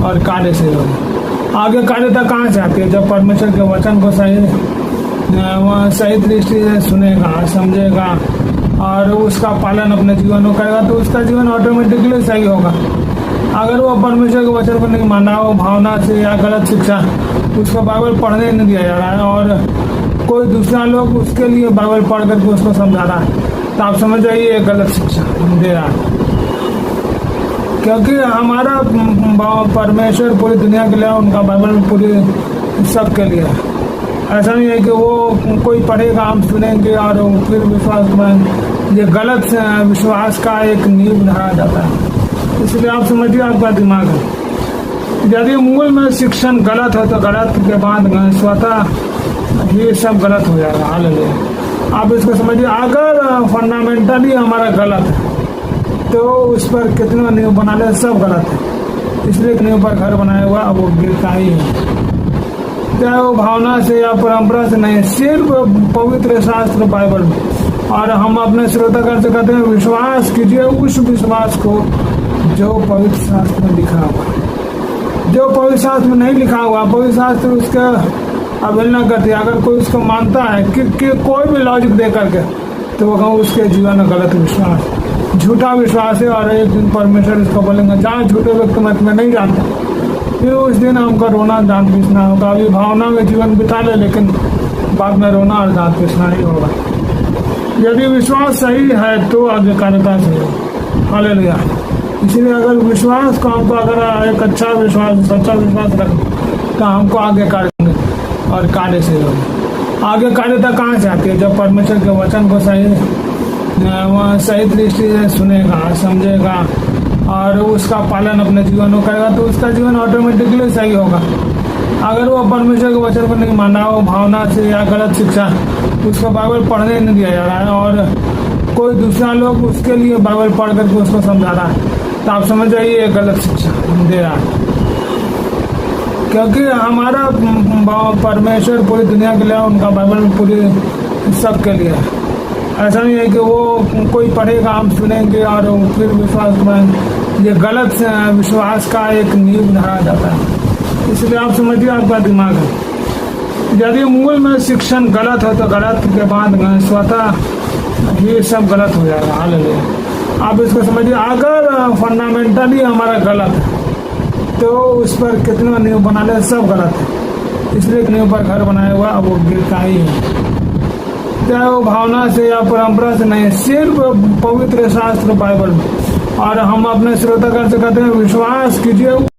और कार्य से होगी। आगे कार्यता कहाँ से आती है? जब परमेश्वर के वचन को सही दृष्टि से सुनेगा, समझेगा और उसका पालन अपने जीवन में करेगा तो उसका जीवन ऑटोमेटिकली सही होगा। अगर वो परमेश्वर के वचन को नहीं माना, वो भावना से या गलत शिक्षा, उसको बाइबल पढ़ने नहीं दिया जा रहा है और कोई दूसरा लोग उसके लिए बाइबल पढ़ करके उसको समझा रहा है, तो आप समझ जाइए ये गलत शिक्षा दे रहा है। क्योंकि हमारा परमेश्वर पूरी दुनिया के लिए, उनका बाइबल पूरी सबके लिए है। ऐसा नहीं है कि वो कोई पढ़ेगा, हम सुनेंगे और फिर विश्वास करेंगे। ये गलत विश्वास का एक नींव धरा जाता है। इसलिए आप समझिए आपका दिमाग है। यदि मूल में शिक्षण गलत है तो गलत के बाद स्वतः ये सब गलत हो जाएगा। हालेलुया। आप इसको समझिए, अगर फंडामेंटली हमारा गलत है तो उस पर कितना नींव बना ले, सब गलत है। इसलिए नींव पर घर बनाया हुआ वो गिरता ही है, चाहे वो भावना से या परंपरा से नहीं, सिर्फ पवित्र शास्त्र बाइबल में। और हम अपने श्रोतागण से कहते हैं विश्वास कीजिए उस विश्वास को जो पवित्र शास्त्र में लिखा हुआ। जो पवित्र शास्त्र में नहीं लिखा हुआ, पवित्र शास्त्र उसका अवहेलना करती है। अगर कोई उसको मानता है कि कोई भी लॉजिक दे करके, तो वो उसके जीवन में गलत विश्वास, झूठा विश्वास है। और एक दिन परमेश्वर इसको बोलेंगे, जहाँ झूठे व्यक्ति मत में नहीं जानता, फिर उस दिन हमको रोना दांत पीसना होगा। अभी भावना में जीवन बिता ले, लेकिन बाद में रोना और दांत पीसना ही होगा। यदि विश्वास सही है तो आज्ञाकारिता से हो। हालेलुया। इसीलिए अगर विश्वास को हमको, अगर एक अच्छा विश्वास, सच्चा विश्वास रखें तो हमको आज्ञाकारी और कार्य से होगी। आज्ञाकारिता कहाँ से आती है? जब परमेश्वर के वचन को सही दृष्टि से सुनेगा, समझेगा और उसका पालन अपने जीवन में करेगा तो उसका जीवन ऑटोमेटिकली सही होगा। अगर वो परमेश्वर के वचन को नहीं माना, वो भावना से या गलत शिक्षा, उसको बाइबल पढ़ने नहीं दिया जा रहा है और कोई दूसरा लोग उसके लिए बाइबल पढ़ करके उसको समझा रहा है, तो आप समझ जाइए ये गलत शिक्षा दे रहा है। क्योंकि हमारा परमेश्वर पूरी दुनिया के लिए, उनका बाइबल पूरी सबके लिए है। ऐसा नहीं है कि वो कोई पढ़ेगा, हम सुनेंगे और फिर विश्वास करेंगे। ये गलत विश्वास का एक नींव धरा जाता है। इसलिए आप समझिए आपका दिमाग है। यदि मूल में शिक्षण गलत है तो गलत के बाद स्वतः ये सब गलत हो जाएगा। हालेलुया। आप इसको समझिए, अगर फंडामेंटली हमारा गलत है तो उस पर कितना नींव बना ले, सब गलत है। इसलिए नींव पर घर बनाया हुआ वो गिरता ही है, चाहे वो भावना से या परंपरा से नहीं, सिर्फ पवित्र शास्त्र बाइबल में। और हम अपने श्रोतागण से कहते हैं विश्वास कीजिए